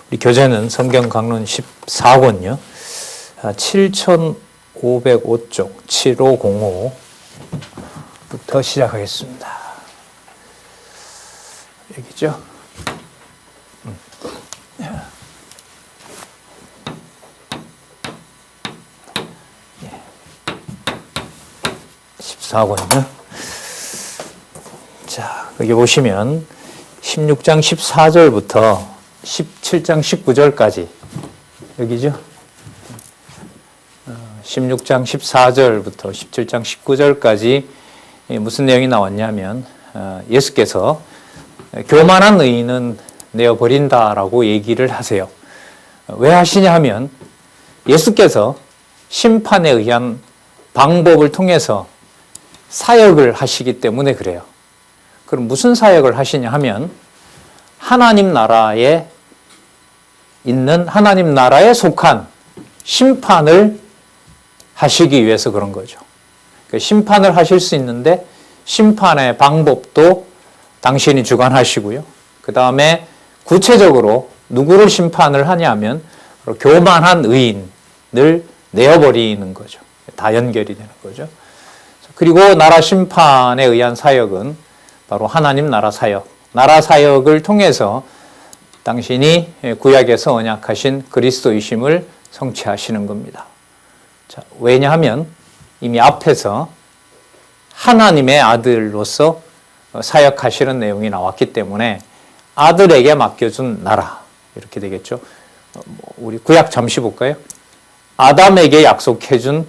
우리 교재는 성경 강론 14권요. 7505쪽 7505부터 시작하겠습니다. 여기죠. 14권이요. 자, 여기 보시면 16장 14절부터 17장 19절까지 여기죠. 16장 14절부터 17장 19절까지 무슨 내용이 나왔냐면 예수께서 교만한 의인은 내어버린다라고 얘기를 하세요. 왜 하시냐 하면 예수께서 심판에 의한 방법을 통해서 사역을 하시기 때문에 그래요. 그럼 무슨 사역을 하시냐 하면 하나님 나라에 있는 하나님 나라에 속한 심판을 하시기 위해서 그런 거죠. 심판을 하실 수 있는데 심판의 방법도 당신이 주관하시고요. 그 다음에 구체적으로 누구를 심판을 하냐면 교만한 의인을 내어버리는 거죠. 다 연결이 되는 거죠. 그리고 나라 심판에 의한 사역은 바로 하나님 나라 사역, 나라 사역을 통해서 당신이 구약에서 언약하신 그리스도이심을 성취하시는 겁니다. 자, 왜냐하면 이미 앞에서 하나님의 아들로서 사역하시는 내용이 나왔기 때문에 아들에게 맡겨준 나라 이렇게 되겠죠. 우리 구약 잠시 볼까요? 아담에게 약속해준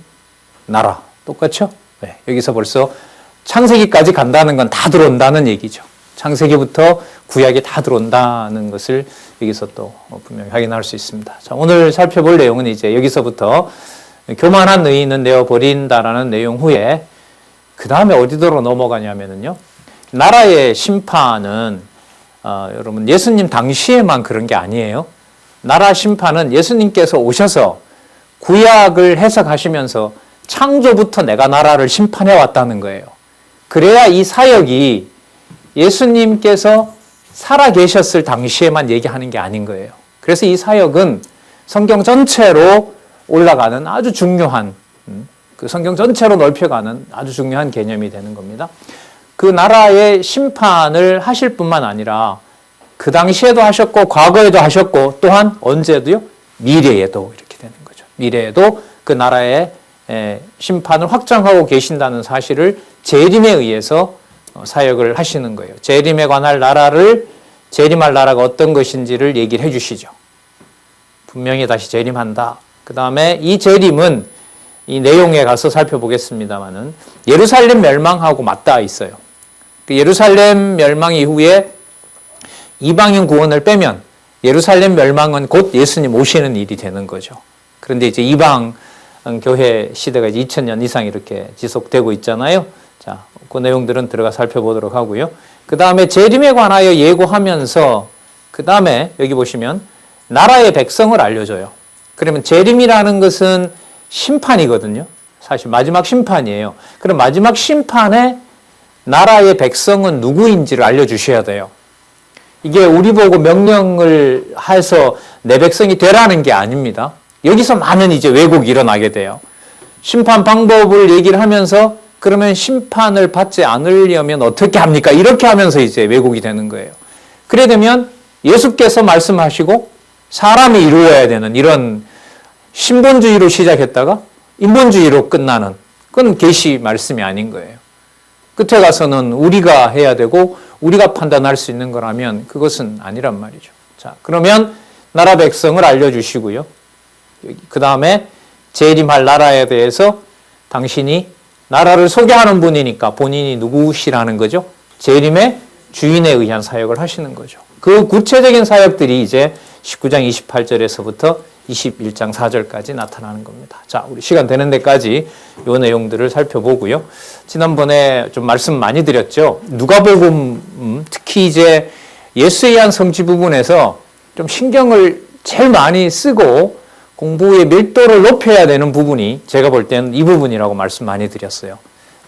나라 똑같죠? 네, 여기서 벌써 창세기까지 간다는 건 다 들어온다는 얘기죠. 창세기부터 구약이 다 들어온다는 것을 여기서 또 분명히 확인할 수 있습니다. 자, 오늘 살펴볼 내용은 이제 여기서부터 교만한 의인은 내어버린다라는 내용 후에 그 다음에 어디로 넘어가냐면요. 나라의 심판은 여러분 예수님 당시에만 그런 게 아니에요. 나라 심판은 예수님께서 오셔서 구약을 해석하시면서 창조부터 내가 나라를 심판해 왔다는 거예요. 그래야 이 사역이 예수님께서 살아계셨을 당시에만 얘기하는 게 아닌 거예요. 그래서 이 사역은 성경 전체로 올라가는 아주 중요한, 그 성경 전체로 넓혀가는 아주 중요한 개념이 되는 겁니다. 그 나라의 심판을 하실 뿐만 아니라 그 당시에도 하셨고 과거에도 하셨고 또한 언제도요? 미래에도 이렇게 되는 거죠. 미래에도 그 나라의 심판을 확정하고 계신다는 사실을 재림에 의해서 사역을 하시는 거예요. 재림에 관할 나라를 재림할 나라가 어떤 것인지를 얘기를 해 주시죠. 분명히 다시 재림한다. 그 다음에 이 재림은 이 내용에 가서 살펴보겠습니다만은 예루살렘 멸망하고 맞닿아 있어요. 그 예루살렘 멸망 이후에 이방인 구원을 빼면 예루살렘 멸망은 곧 예수님 오시는 일이 되는 거죠. 그런데 이제 이방 교회 시대가 이제 2000년 이상 이렇게 지속되고 있잖아요. 자, 그 내용들은 들어가 살펴보도록 하고요. 그 다음에 재림에 관하여 예고하면서 그 다음에 여기 보시면 나라의 백성을 알려줘요. 그러면 재림이라는 것은 심판이거든요. 사실 마지막 심판이에요. 그럼 마지막 심판에 나라의 백성은 누구인지를 알려주셔야 돼요. 이게 우리 보고 명령을 해서 내 백성이 되라는 게 아닙니다. 여기서 많은 이제 왜곡이 일어나게 돼요. 심판 방법을 얘기를 하면서 그러면 심판을 받지 않으려면 어떻게 합니까? 이렇게 하면서 이제 왜곡이 되는 거예요. 그래 되면 예수께서 말씀하시고 사람이 이루어야 되는 이런 신본주의로 시작했다가 인본주의로 끝나는 그건 계시 말씀이 아닌 거예요. 끝에 가서는 우리가 해야 되고 우리가 판단할 수 있는 거라면 그것은 아니란 말이죠. 자, 그러면 나라 백성을 알려주시고요. 그 다음에 재림할 나라에 대해서 당신이 나라를 소개하는 분이니까 본인이 누구시라는 거죠. 재림의 주인에 의한 사역을 하시는 거죠. 그 구체적인 사역들이 이제 19장 28절에서부터 21장 4절까지 나타나는 겁니다. 자, 우리 시간 되는 데까지 이 내용들을 살펴보고요. 지난번에 좀 말씀 많이 드렸죠. 누가복음 특히 이제 예수에 의한 성취 부분에서 좀 신경을 제일 많이 쓰고 공부의 밀도를 높여야 되는 부분이 제가 볼 때는 이 부분이라고 말씀 많이 드렸어요.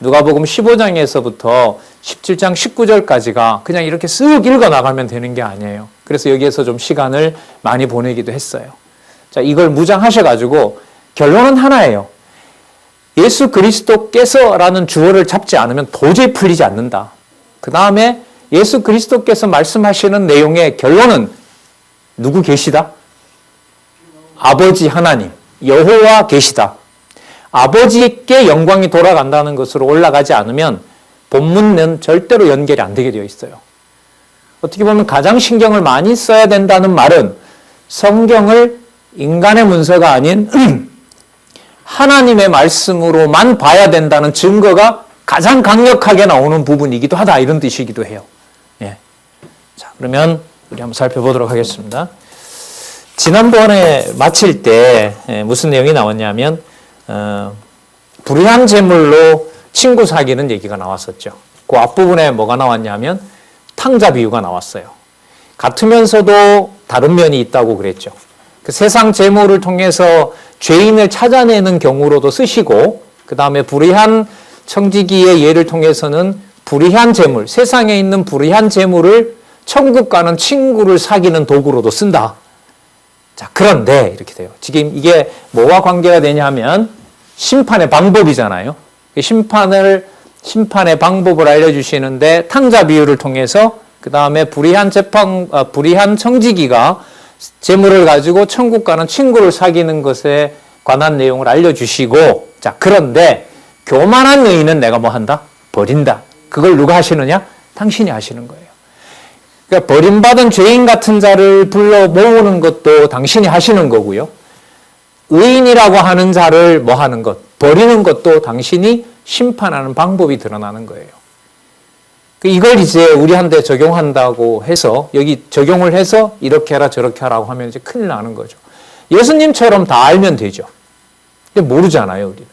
누가복음 15장에서부터 17장 19절까지가 그냥 이렇게 쓱 읽어 나가면 되는 게 아니에요. 그래서 여기에서 좀 시간을 많이 보내기도 했어요. 자, 이걸 무장하셔가지고 결론은 하나예요. 예수 그리스도께서라는 주어를 잡지 않으면 도저히 풀리지 않는다. 그 다음에 예수 그리스도께서 말씀하시는 내용의 결론은 누구 계시다? 아버지 하나님, 여호와 계시다. 아버지께 영광이 돌아간다는 것으로 올라가지 않으면 본문은 절대로 연결이 안 되게 되어 있어요. 어떻게 보면 가장 신경을 많이 써야 된다는 말은 성경을 인간의 문서가 아닌 하나님의 말씀으로만 봐야 된다는 증거가 가장 강력하게 나오는 부분이기도 하다, 이런 뜻이기도 해요. 예. 자, 그러면 우리 한번 살펴보도록 하겠습니다. 지난번에 마칠 때 무슨 내용이 나왔냐면 불의한 재물로 친구 사귀는 얘기가 나왔었죠. 그 앞부분에 뭐가 나왔냐면 탕자 비유가 나왔어요. 같으면서도 다른 면이 있다고 그랬죠. 그 세상 재물을 통해서 죄인을 찾아내는 경우로도 쓰시고, 그 다음에 불의한 청지기의 예를 통해서는 불의한 재물, 세상에 있는 불의한 재물을 천국 가는 친구를 사귀는 도구로도 쓴다. 자, 그런데 이렇게 돼요. 지금 이게 뭐와 관계가 되냐면 심판의 방법이잖아요. 심판의 방법을 알려주시는데 탕자 비유를 통해서 그 다음에 불의한 청지기가 재물을 가지고 천국 가는 친구를 사귀는 것에 관한 내용을 알려주시고, 자, 그런데 교만한 의인은 내가 뭐 한다? 버린다. 그걸 누가 하시느냐? 당신이 하시는 거예요. 그러니까 버림받은 죄인 같은 자를 불러 모으는 것도 당신이 하시는 거고요. 의인이라고 하는 자를 뭐 하는 것, 버리는 것도 당신이 심판하는 방법이 드러나는 거예요. 이걸 이제 우리한테 적용한다고 해서, 여기 적용을 해서 이렇게 해라 저렇게 하라고 하면 이제 큰일 나는 거죠. 예수님처럼 다 알면 되죠. 근데 모르잖아요, 우리는.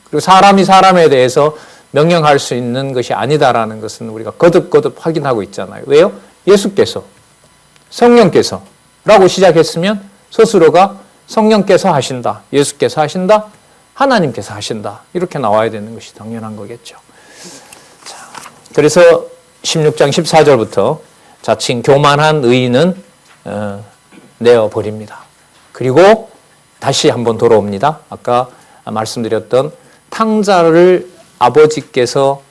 그리고 사람이 사람에 대해서 명령할 수 있는 것이 아니다라는 것은 우리가 거듭거듭 확인하고 있잖아요. 왜요? 예수께서, 성령께서 라고 시작했으면 스스로가 성령께서 하신다, 예수께서 하신다, 하나님께서 하신다, 이렇게 나와야 되는 것이 당연한 거겠죠. 자, 그래서 16장 14절부터 자칭 교만한 의인은 내어버립니다. 그리고 다시 한번 돌아옵니다. 아까 말씀드렸던 탕자를 아버지께서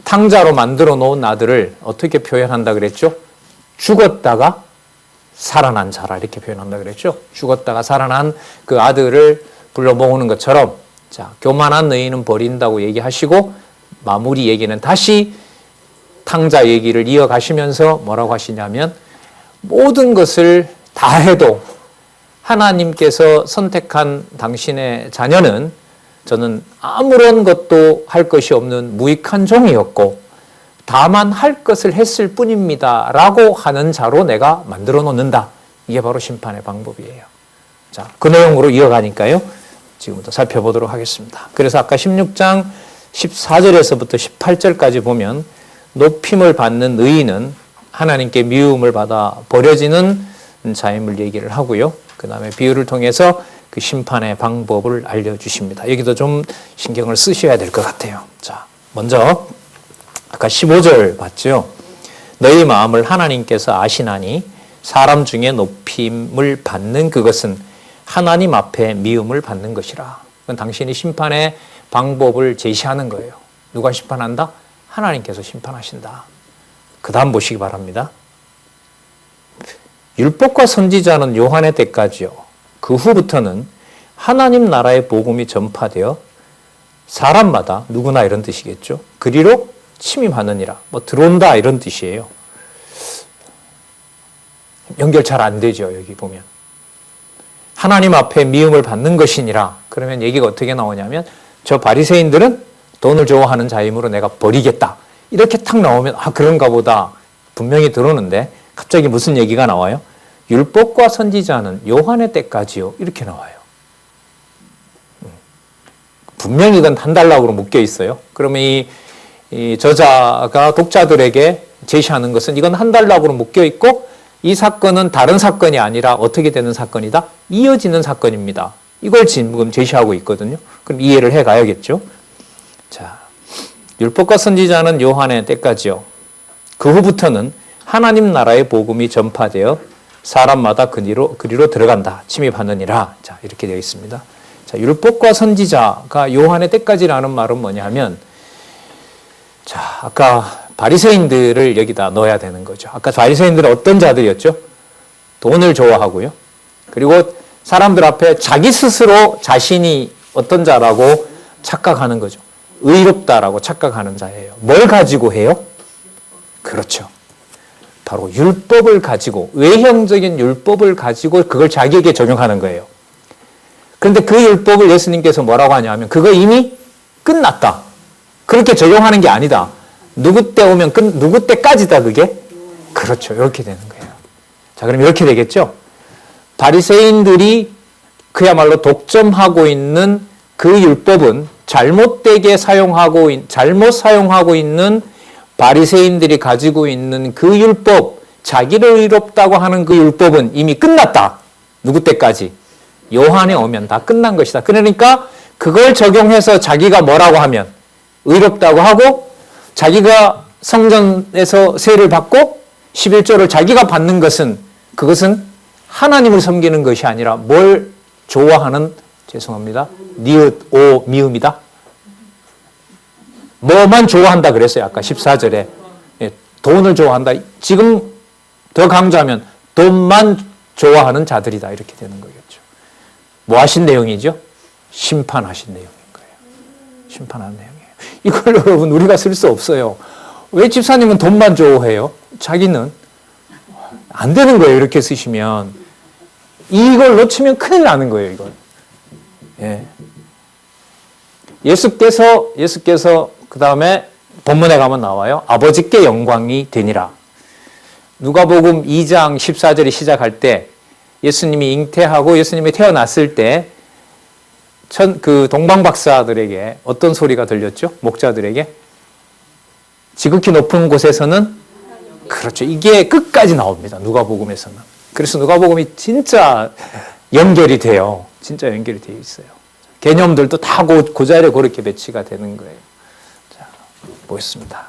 탕자로 만들어 놓은 아들을 어떻게 표현한다 그랬죠? 죽었다가 살아난 자라, 이렇게 표현한다 그랬죠? 죽었다가 살아난 그 아들을 불러 모으는 것처럼, 자, 교만한 의인은 버린다고 얘기하시고 마무리 얘기는 다시 탕자 얘기를 이어가시면서 뭐라고 하시냐면, 모든 것을 다 해도 하나님께서 선택한 당신의 자녀는 저는 아무런 것도 할 것이 없는 무익한 종이었고 다만 할 것을 했을 뿐입니다 라고 하는 자로 내가 만들어 놓는다. 이게 바로 심판의 방법이에요. 자, 그 내용으로 이어가니까요, 지금부터 살펴보도록 하겠습니다. 그래서 아까 16장 14절에서부터 18절까지 보면 높임을 받는 의인은 하나님께 미움을 받아 버려지는 자임을 얘기를 하고요. 그 다음에 비유를 통해서 그 심판의 방법을 알려주십니다. 여기도 좀 신경을 쓰셔야 될 것 같아요. 자, 먼저 아까 15절 봤죠? 너희 마음을 하나님께서 아시나니 사람 중에 높임을 받는 그것은 하나님 앞에 미움을 받는 것이라. 그건 당신이 심판의 방법을 제시하는 거예요. 누가 심판한다? 하나님께서 심판하신다. 그 다음 보시기 바랍니다. 율법과 선지자는 요한의 때까지요. 그 후부터는 하나님 나라의 복음이 전파되어 사람마다, 누구나 이런 뜻이겠죠, 그리로 침입하느니라. 뭐 들어온다 이런 뜻이에요. 연결 잘 안 되죠. 여기 보면 하나님 앞에 미움을 받는 것이니라. 그러면 얘기가 어떻게 나오냐면, 저 바리새인들은 돈을 좋아하는 자임으로 내가 버리겠다, 이렇게 탁 나오면 아, 그런가 보다 분명히 들어오는데, 갑자기 무슨 얘기가 나와요? 율법과 선지자는 요한의 때까지요, 이렇게 나와요. 분명히 이건 한 달락으로 묶여 있어요. 그러면 이 저자가 독자들에게 제시하는 것은 이건 한 달락으로 묶여 있고, 이 사건은 다른 사건이 아니라 어떻게 되는 사건이다? 이어지는 사건입니다. 이걸 지금 제시하고 있거든요. 그럼 이해를 해 가야겠죠. 자, 율법과 선지자는 요한의 때까지요. 그 후부터는 하나님 나라의 복음이 전파되어 사람마다 그리로 들어간다. 침입하느니라. 자, 이렇게 되어 있습니다. 자, 율법과 선지자가 요한의 때까지라는 말은 뭐냐 하면, 자, 아까 바리새인들을 여기다 넣어야 되는 거죠. 아까 바리새인들은 어떤 자들이었죠? 돈을 좋아하고요. 그리고 사람들 앞에 자기 스스로 자신이 어떤 자라고 착각하는 거죠. 의롭다라고 착각하는 자예요. 뭘 가지고 해요? 그렇죠. 바로 율법을 가지고, 외형적인 율법을 가지고 그걸 자기에게 적용하는 거예요. 그런데 그 율법을 예수님께서 뭐라고 하냐면, 그거 이미 끝났다. 그렇게 적용하는 게 아니다. 누구 때 오면 누구 때까지다, 그게? 그렇죠. 이렇게 되는 거예요. 자, 그럼 이렇게 되겠죠? 바리새인들이 그야말로 독점하고 있는 그 율법은 잘못 사용하고 있는 바리새인들이 가지고 있는 그 율법, 자기를 의롭다고 하는 그 율법은 이미 끝났다. 누구 때까지? 요한에 오면 다 끝난 것이다. 그러니까 그걸 적용해서 자기가 뭐라고 하면 의롭다고 하고, 자기가 성전에서 세를 받고 11조를 자기가 받는 것은, 그것은 하나님을 섬기는 것이 아니라 뭘 좋아하는, 죄송합니다, 니읒, 오, 미음이다. 뭐만 좋아한다 그랬어요. 아까 14절에. 예, 돈을 좋아한다. 지금 더 강조하면 돈만 좋아하는 자들이다. 이렇게 되는 거겠죠. 뭐 하신 내용이죠? 심판하신 내용인 거예요. 심판하는 내용이에요. 이걸 여러분 우리가 쓸 수 없어요. 왜 집사님은 돈만 좋아해요? 자기는 안 되는 거예요. 이렇게 쓰시면. 이걸 놓치면 큰일 나는 거예요. 이걸. 예. 예수께서 그 다음에 본문에 가면 나와요. 아버지께 영광이 되니라. 누가복음 2장 14절이 시작할 때 예수님이 잉태하고 예수님이 태어났을 때 그 동방박사들에게 어떤 소리가 들렸죠? 목자들에게. 지극히 높은 곳에서는, 그렇죠. 이게 끝까지 나옵니다. 누가복음에서는. 그래서 누가복음이 진짜 연결이 돼요. 진짜 연결이 되어 있어요. 개념들도 다 그 자리에 그렇게 배치가 되는 거예요. 자, 보겠습니다.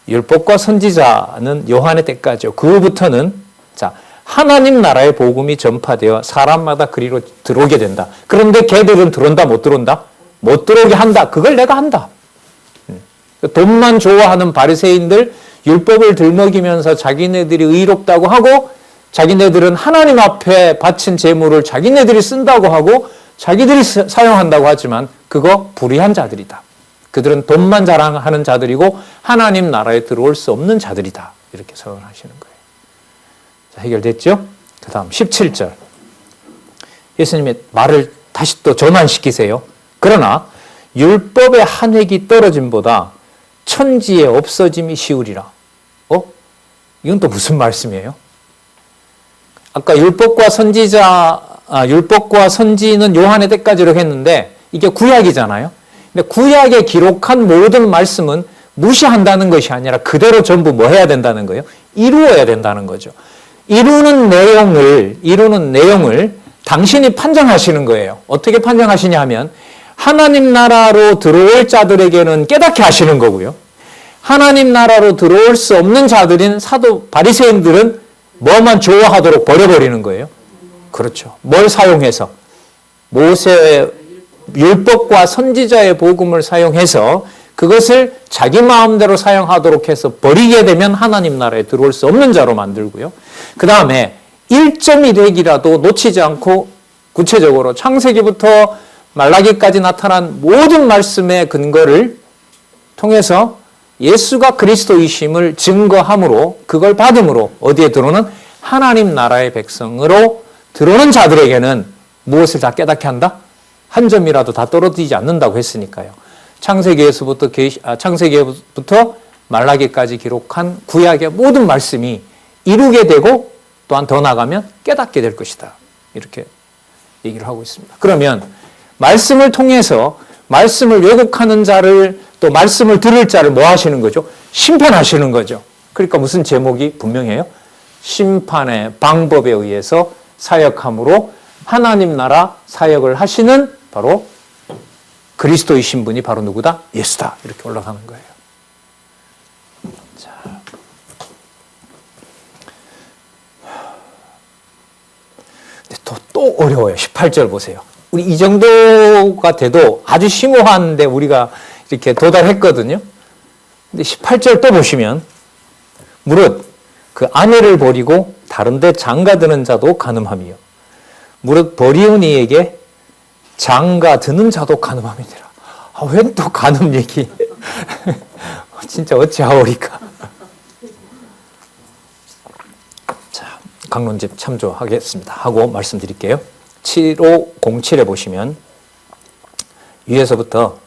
율법과 선지자는 요한의 때까지요. 그 후부터는, 자, 하나님 나라의 복음이 전파되어 사람마다 그리로 들어오게 된다. 그런데 걔들은 들어온다, 못 들어온다? 못 들어오게 한다. 그걸 내가 한다. 돈만 좋아하는 바리새인들, 율법을 들먹이면서 자기네들이 의롭다고 하고, 자기네들은 하나님 앞에 바친 재물을 자기네들이 쓴다고 하고, 자기들이 사용한다고 하지만 그거 불의한 자들이다. 그들은 돈만 자랑하는 자들이고 하나님 나라에 들어올 수 없는 자들이다. 이렇게 설명하시는 거예요. 자, 해결됐죠? 그 다음 17절. 예수님의 말을 다시 또 전환시키세요. 그러나 율법의 한 획이 떨어짐보다 천지의 없어짐이 쉬우리라. 이건 또 무슨 말씀이에요? 아까 율법과 선지는 요한의 때까지로 했는데 이게 구약이잖아요. 근데 구약에 기록한 모든 말씀은 무시한다는 것이 아니라 그대로 전부 뭐 해야 된다는 거예요? 이루어야 된다는 거죠. 이루는 내용을 당신이 판정하시는 거예요. 어떻게 판정하시냐 하면 하나님 나라로 들어올 자들에게는 깨닫게 하시는 거고요. 하나님 나라로 들어올 수 없는 자들인 바리새인들은 뭐만 좋아하도록 버려버리는 거예요. 그렇죠. 뭘 사용해서? 모세의 율법과 선지자의 복음을 사용해서 그것을 자기 마음대로 사용하도록 해서 버리게 되면 하나님 나라에 들어올 수 없는 자로 만들고요. 그 다음에 1.1획이라도 놓치지 않고 구체적으로 창세기부터 말라기까지 나타난 모든 말씀의 근거를 통해서 예수가 그리스도이심을 증거함으로, 그걸 받음으로 어디에 들어오는? 하나님 나라의 백성으로 들어오는 자들에게는 무엇을 다 깨닫게 한다? 한 점이라도 다 떨어지지 않는다고 했으니까요. 창세기부터 말라기까지 기록한 구약의 모든 말씀이 이루게 되고 또한 더 나가면 깨닫게 될 것이다. 이렇게 얘기를 하고 있습니다. 그러면 말씀을 통해서 말씀을 왜곡하는 자를, 또 말씀을 들을 자를 뭐 하시는 거죠? 심판하시는 거죠. 그러니까 무슨 제목이 분명해요? 심판의 방법에 의해서 사역함으로 하나님 나라 사역을 하시는 바로 그리스도의 신분이 바로 누구다? 예수다. 이렇게 올라가는 거예요. 자. 또 어려워요. 18절 보세요. 우리 이 정도가 돼도 아주 심오한데 우리가 이렇게 도달했거든요. 근데 18절 또 보시면 무릇 그 아내를 버리고 다른 데 장가드는 자도 간음함이요. 무릇 버리운 이에게 장가드는 자도 간음함이니라. 웬 또 간음 얘기. 진짜 어찌하오리까. 자, 강론집 참조하겠습니다. 하고 말씀드릴게요. 7507에 보시면 위에서부터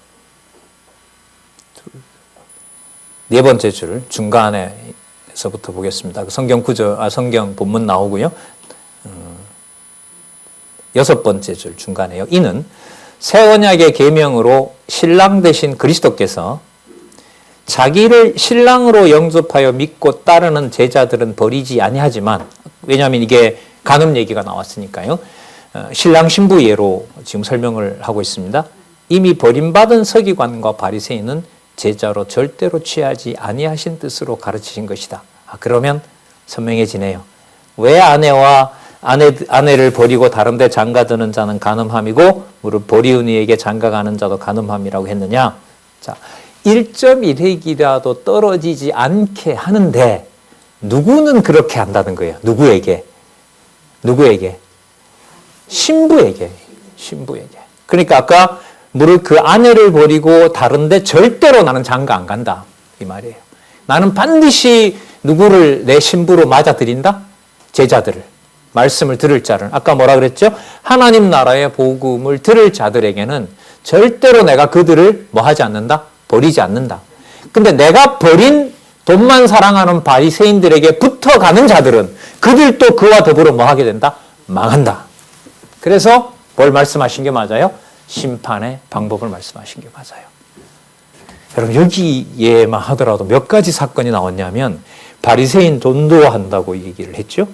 네 번째 줄 중간에서부터 보겠습니다. 성경 성경 본문 나오고요. 여섯 번째 줄 중간에요. 이는 새 언약의 계명으로 신랑 되신 그리스도께서 자기를 신랑으로 영접하여 믿고 따르는 제자들은 버리지 아니하지만, 왜냐하면 이게 간음 얘기가 나왔으니까요. 신랑 신부 예로 지금 설명을 하고 있습니다. 이미 버림받은 서기관과 바리새인은 제자로 절대로 취하지 아니하신 뜻으로 가르치신 것이다. 그러면 선명해지네요. 왜 아내를 버리고 다른 데 장가드는 자는 간음함이고 무릇 버리운 이에게 장가가는 자도 간음함이라고 했느냐? 자, 1.1핵이라도 떨어지지 않게 하는데 누구는 그렇게 한다는 거예요. 누구에게? 신부에게. 그러니까 아까 무릇 그 아내를 버리고 다른 데 절대로 나는 장가 안 간다. 이 말이에요. 나는 반드시 누구를 내 신부로 맞아들인다? 제자들을. 말씀을 들을 자를. 아까 뭐라 그랬죠? 하나님 나라의 복음을 들을 자들에게는 절대로 내가 그들을 뭐 하지 않는다? 버리지 않는다. 근데 내가 버린 돈만 사랑하는 바리새인들에게 붙어가는 자들은 그들도 그와 더불어 뭐 하게 된다? 망한다. 그래서 뭘 말씀하신 게 맞아요? 심판의 방법을 말씀하신 게 맞아요. 여러분 여기에만 하더라도 몇 가지 사건이 나왔냐면 바리새인 돈도한다고 얘기를 했죠.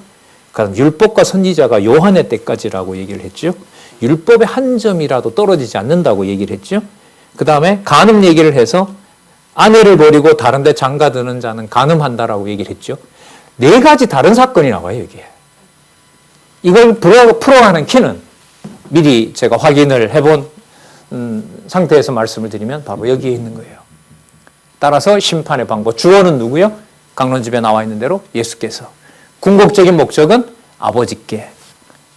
그다음 율법과 선지자가 요한의 때까지라고 얘기를 했죠. 율법의 한 점이라도 떨어지지 않는다고 얘기를 했죠. 그 다음에 간음 얘기를 해서 아내를 버리고 다른 데 장가드는 자는 간음한다라고 얘기를 했죠. 네 가지 다른 사건이 나와요, 여기에. 이걸 풀어가는 키는 미리 제가 확인을 해본 상태에서 말씀을 드리면 바로 여기에 있는 거예요. 따라서 심판의 방법. 주어는 누구요? 강론집에 나와 있는 대로 예수께서. 궁극적인 목적은 아버지께,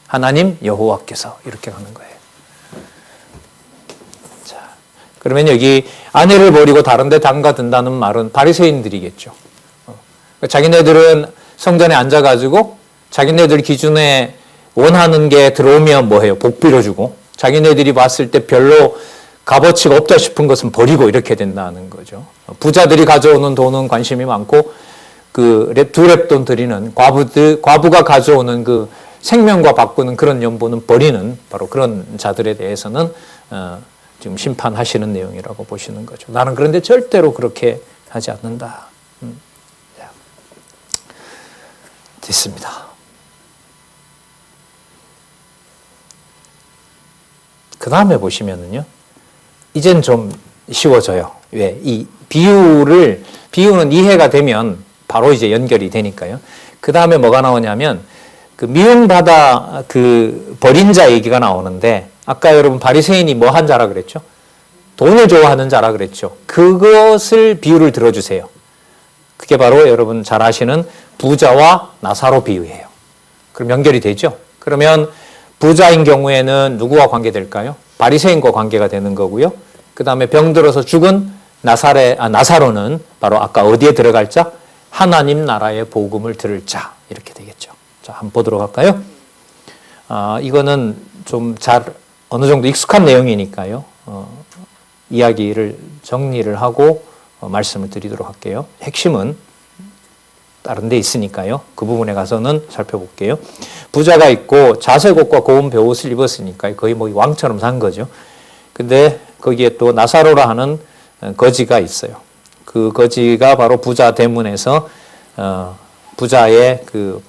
하나님 여호와께서 이렇게 가는 거예요. 자, 그러면 여기 아내를 버리고 다른 데 장가든다는 말은 바리새인들이겠죠. 자기네들은 성전에 앉아가지고 자기네들 기준에 원하는 게 들어오면 뭐해요? 복 빌어주고, 자기네들이 봤을 때 별로 값어치가 없다 싶은 것은 버리고 이렇게 된다는 거죠. 부자들이 가져오는 돈은 관심이 많고 그 두 랩돈 드리는 과부가 가져오는 그 생명과 바꾸는 그런 연보는 버리는 바로 그런 자들에 대해서는 지금 심판하시는 내용이라고 보시는 거죠. 나는 그런데 절대로 그렇게 하지 않는다. 됐습니다. 그 다음에 보시면은요, 이젠 좀 쉬워져요. 왜? 이 비유는 이해가 되면 바로 이제 연결이 되니까요. 그 다음에 뭐가 나오냐면, 그 미움받아 그 버린 자 얘기가 나오는데, 아까 여러분 바리새인이 뭐 한 자라 그랬죠? 돈을 좋아하는 자라 그랬죠. 그것을 비유를 들어주세요. 그게 바로 여러분 잘 아시는 부자와 나사로 비유예요. 그럼 연결이 되죠? 그러면 부자인 경우에는 누구와 관계될까요? 바리새인과 관계가 되는 거고요. 그 다음에 병들어서 죽은 나사로는 바로 아까 어디에 들어갈 자? 하나님 나라의 복음을 들을 자. 이렇게 되겠죠. 자, 한번 보도록 할까요? 이거는 좀 어느 정도 익숙한 내용이니까요. 이야기를 정리를 하고 말씀을 드리도록 할게요. 핵심은 다른 데 있으니까요. 그 부분에 가서는 살펴볼게요. 부자가 있고 자색옷과 고운 베옷을 입었으니까 거의 뭐 왕처럼 산 거죠. 근데 거기에 또 나사로라 하는 거지가 있어요. 그 거지가 바로 부자 대문에서 부자의 그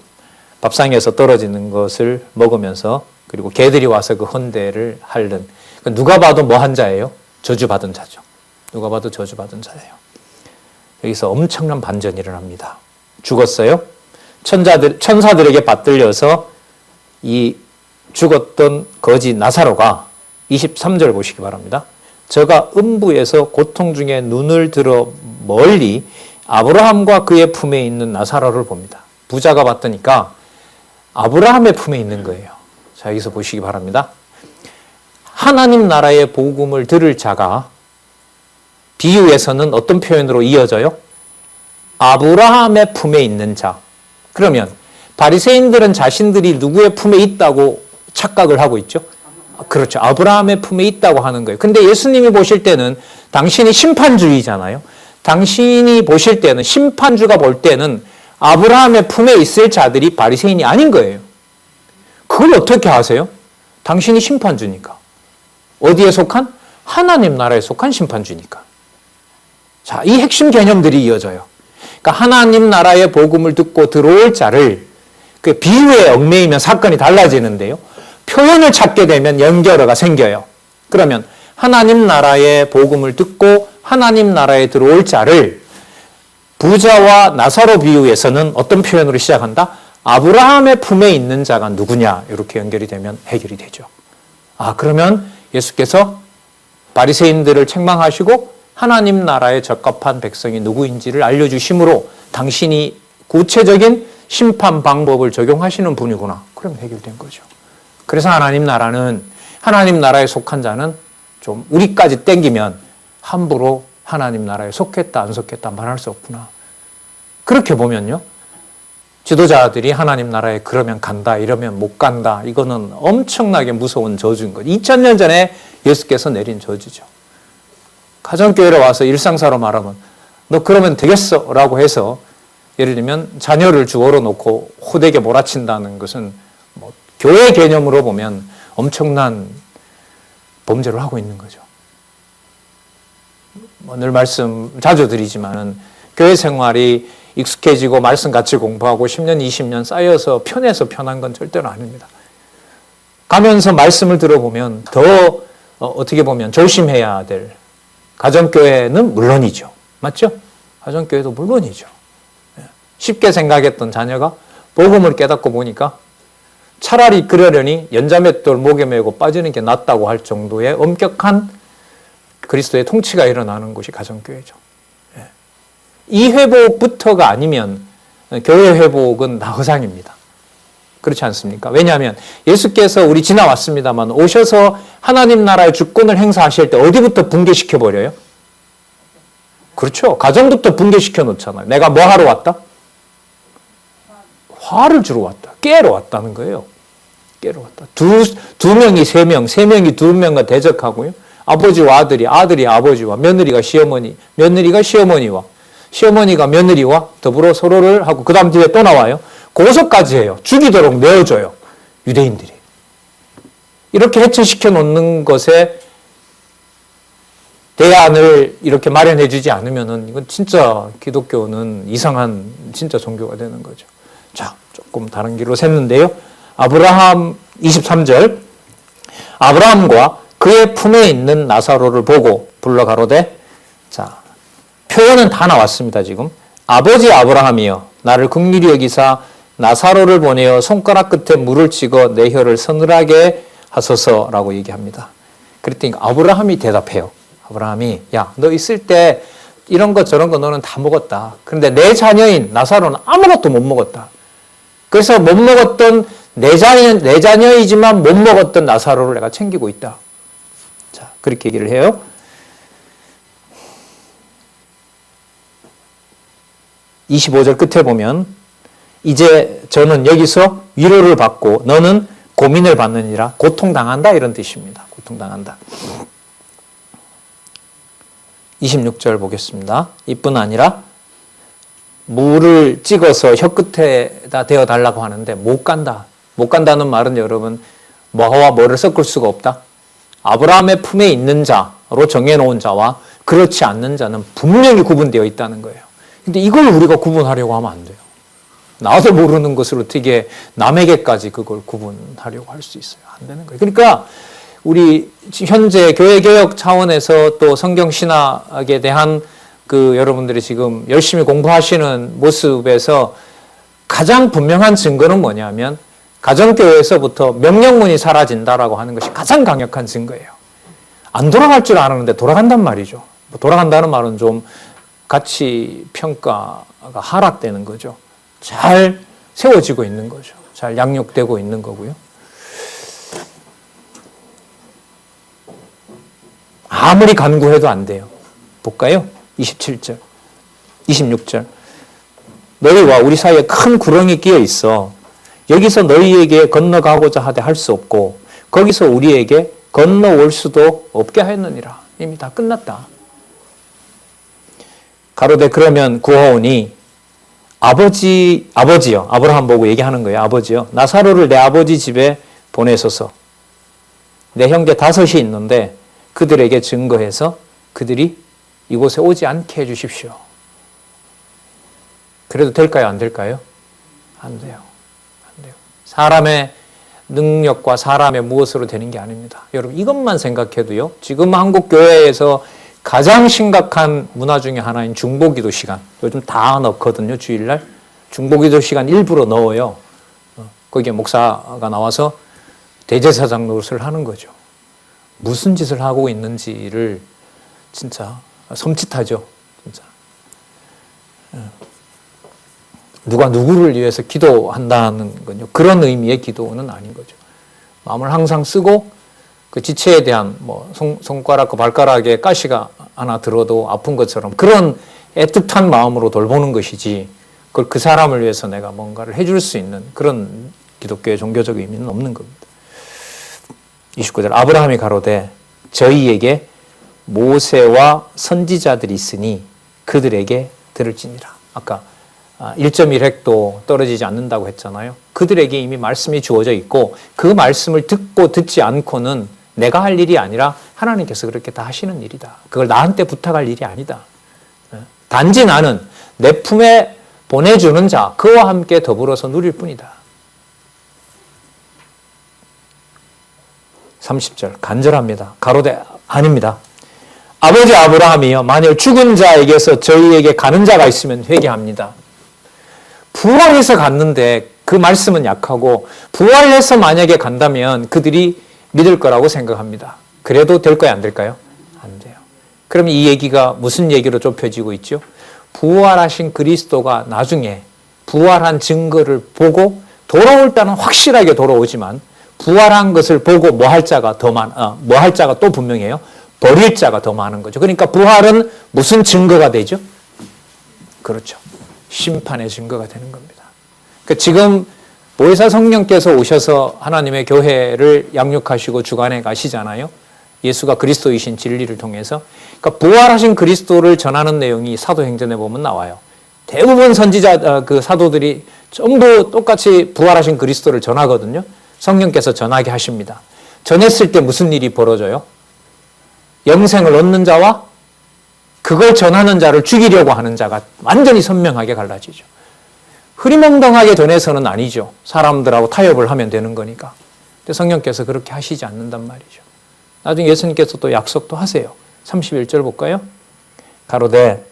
밥상에서 떨어지는 것을 먹으면서, 그리고 개들이 와서 그 헌대를 핥는, 누가 봐도 뭐 한 자예요? 저주받은 자죠. 누가 봐도 저주받은 자예요. 여기서 엄청난 반전이 일어납니다. 죽었어요. 천사들에게 받들려서 이 죽었던 거지 나사로가 23절 보시기 바랍니다. 저가 음부에서 고통 중에 눈을 들어 멀리 아브라함과 그의 품에 있는 나사로를 봅니다. 부자가 봤더니까 아브라함의 품에 있는 거예요. 자, 여기서 보시기 바랍니다. 하나님 나라의 복음을 들을 자가 비유에서는 어떤 표현으로 이어져요? 아브라함의 품에 있는 자. 그러면 바리새인들은 자신들이 누구의 품에 있다고 착각을 하고 있죠? 그렇죠. 아브라함의 품에 있다고 하는 거예요. 근데 예수님이 보실 때는 당신이 심판주의잖아요. 당신이 보실 때는, 심판주가 볼 때는 아브라함의 품에 있을 자들이 바리새인이 아닌 거예요. 그걸 어떻게 아세요? 당신이 심판주니까. 어디에 속한? 하나님 나라에 속한 심판주니까. 자, 이 핵심 개념들이 이어져요. 그러니까 하나님 나라의 복음을 듣고 들어올 자를 그 비유에 얽매이면 사건이 달라지는데요. 표현을 찾게 되면 연결어가 생겨요. 그러면 하나님 나라의 복음을 듣고 하나님 나라에 들어올 자를 부자와 나사로 비유에서는 어떤 표현으로 시작한다? 아브라함의 품에 있는 자가 누구냐? 이렇게 연결이 되면 해결이 되죠. 아, 그러면 예수께서 바리새인들을 책망하시고 하나님 나라에 적합한 백성이 누구인지를 알려주심으로 당신이 구체적인 심판 방법을 적용하시는 분이구나. 그럼 해결된 거죠. 그래서 하나님 나라는, 하나님 나라에 속한 자는 좀 우리까지 땡기면 함부로 하나님 나라에 속했다 안 속했다 말할 수 없구나. 그렇게 보면요, 지도자들이 하나님 나라에 그러면 간다 이러면 못 간다, 이거는 엄청나게 무서운 저주인 거죠. 2000년 전에 예수께서 내린 저주죠. 가정교회로 와서 일상사로 말하면 너 그러면 되겠어 라고 해서 예를 들면 자녀를 주어로 놓고 호되게 몰아친다는 것은 뭐 교회 개념으로 보면 엄청난 범죄를 하고 있는 거죠. 뭐 늘 말씀 자주 드리지만은 교회 생활이 익숙해지고 말씀 같이 공부하고 10년, 20년 쌓여서 편해서 편한 건 절대로 아닙니다. 가면서 말씀을 들어보면 더 어떻게 보면 조심해야 될, 가정교회는 물론이죠. 맞죠? 가정교회도 물론이죠. 쉽게 생각했던 자녀가 복음을 깨닫고 보니까 차라리 그러려니 연자맷돌 목에 메고 빠지는 게 낫다고 할 정도의 엄격한 그리스도의 통치가 일어나는 곳이 가정교회죠. 이 회복부터가 아니면 교회 회복은 다 허상입니다. 그렇지 않습니까? 왜냐하면 예수께서 우리 지나왔습니다만 오셔서 하나님 나라의 주권을 행사하실 때 어디부터 붕괴시켜 버려요? 그렇죠. 가정부터 붕괴시켜 놓잖아요. 내가 뭐 하러 왔다? 화를 주러 왔다. 깨러 왔다는 거예요. 깨러 왔다. 두 명이 세 명, 세 명이 두 명과 대적하고요. 아버지와 아들이, 아들이 아버지와, 며느리가 시어머니, 며느리가 시어머니와, 시어머니가 며느리와 더불어 서로를 하고 그 다음 뒤에 또 나와요. 고소까지 해요. 죽이도록 내어줘요. 유대인들이. 이렇게 해체시켜 놓는 것에 대안을 이렇게 마련해 주지 않으면은 이건 진짜 기독교는 이상한 진짜 종교가 되는 거죠. 자, 조금 다른 길로 샜는데요. 아브라함 23절. 아브라함과 그의 품에 있는 나사로를 보고 불러 가로되, 자, 표현은 다 나왔습니다, 지금. 아버지 아브라함이여, 나를 긍휼히 여기사 나사로를 보내어 손가락 끝에 물을 찍어 내 혀를 서늘하게 하소서라고 얘기합니다. 그랬더니 아브라함이 대답해요. 아브라함이, 야, 너 있을 때 이런 거 저런 거 너는 다 먹었다. 그런데 내 자녀인 나사로는 아무것도 못 먹었다. 그래서 못 먹었던 내 자녀이지만 못 먹었던 나사로를 내가 챙기고 있다. 자, 그렇게 얘기를 해요. 25절 끝에 보면 이제 저는 여기서 위로를 받고 너는 고민을 받느니라. 고통당한다 이런 뜻입니다. 고통당한다. 26절 보겠습니다. 이뿐 아니라 물을 찍어서 혀끝에다 대어달라고 하는데 못 간다. 못 간다는 말은 여러분 뭐와 뭐를 섞을 수가 없다. 아브라함의 품에 있는 자로 정해놓은 자와 그렇지 않는 자는 분명히 구분되어 있다는 거예요. 근데 이걸 우리가 구분하려고 하면 안 돼요. 나도 모르는 것을 어떻게 남에게까지 그걸 구분하려고 할 수 있어요. 안 되는 거예요. 그러니까 우리 현재 교회개혁 차원에서 또 성경신학에 대한 여러분들이 지금 열심히 공부하시는 모습에서 가장 분명한 증거는 뭐냐면 가정교회에서부터 명령문이 사라진다라고 하는 것이 가장 강력한 증거예요. 안 돌아갈 줄 아는데 돌아간단 말이죠. 돌아간다는 말은 좀 가치 평가가 하락되는 거죠. 잘 세워지고 있는 거죠. 잘 양육되고 있는 거고요. 아무리 간구해도 안 돼요. 볼까요? 27절, 26절. 너희와 우리 사이에 큰 구렁이 끼어 있어. 여기서 너희에게 건너가고자 하되 할 수 없고 거기서 우리에게 건너올 수도 없게 하였느니라. 이미 다 끝났다. 가로되 그러면 구하오니 아버지요. 아브라함 보고 얘기하는 거예요. 아버지요. 나사로를 내 아버지 집에 보내소서. 내 형제 5이 있는데 그들에게 증거해서 그들이 이곳에 오지 않게 해주십시오. 그래도 될까요? 안 될까요? 안 돼요. 안 돼요. 사람의 능력과 사람의 무엇으로 되는 게 아닙니다. 여러분 이것만 생각해도요. 지금 한국 교회에서 가장 심각한 문화 중에 하나인 중보기도 시간. 요즘 다 넣거든요. 주일날. 중보기도 시간 일부러 넣어요. 거기에 목사가 나와서 대제사장 노릇을 하는 거죠. 무슨 짓을 하고 있는지를 진짜 섬찟하죠. 진짜. 누가 누구를 위해서 기도한다는 건요. 그런 의미의 기도는 아닌 거죠. 마음을 항상 쓰고 그 지체에 대한 손가락과 발가락에 가시가 하나 들어도 아픈 것처럼 그런 애틋한 마음으로 돌보는 것이지 그걸 그 사람을 위해서 내가 뭔가를 해줄 수 있는 그런 기독교의 종교적 의미는 없는 겁니다. 29절 아브라함이 가로되 저희에게 모세와 선지자들이 있으니 그들에게 들을지니라. 아까 1.1획도 떨어지지 않는다고 했잖아요. 그들에게 이미 말씀이 주어져 있고 그 말씀을 듣고 듣지 않고는 내가 할 일이 아니라 하나님께서 그렇게 다 하시는 일이다. 그걸 나한테 부탁할 일이 아니다. 단지 나는 내 품에 보내주는 자 그와 함께 더불어서 누릴 뿐이다. 30절 간절합니다. 가로되 아닙니다. 아버지 아브라함이여 만일 죽은 자에게서 저희에게 가는 자가 있으면 회개합니다. 부활해서 갔는데 그 말씀은 약하고 부활해서 만약에 간다면 그들이 믿을 거라고 생각합니다. 그래도 될까요? 안 될까요? 안 돼요. 그럼 이 얘기가 무슨 얘기로 좁혀지고 있죠? 부활하신 그리스도가 나중에 부활한 증거를 보고 돌아올 때는 확실하게 돌아오지만 부활한 것을 보고 뭐 할 자가 또 분명해요. 버릴 자가 더 많은 거죠. 그러니까 부활은 무슨 증거가 되죠? 그렇죠. 심판의 증거가 되는 겁니다. 그러니까 지금 보혜사 성령께서 오셔서 하나님의 교회를 양육하시고 주관해 가시잖아요. 예수가 그리스도이신 진리를 통해서. 그러니까 부활하신 그리스도를 전하는 내용이 사도행전에 보면 나와요. 대부분 선지자 그 사도들이 전부 똑같이 부활하신 그리스도를 전하거든요. 성령께서 전하게 하십니다. 전했을 때 무슨 일이 벌어져요? 영생을 얻는 자와 그걸 전하는 자를 죽이려고 하는 자가 완전히 선명하게 갈라지죠. 흐리멍덩하게 전해서는 아니죠. 사람들하고 타협을 하면 되는 거니까. 근데 성령께서 그렇게 하시지 않는단 말이죠. 나중에 예수님께서 또 약속도 하세요. 31절 볼까요? 가로되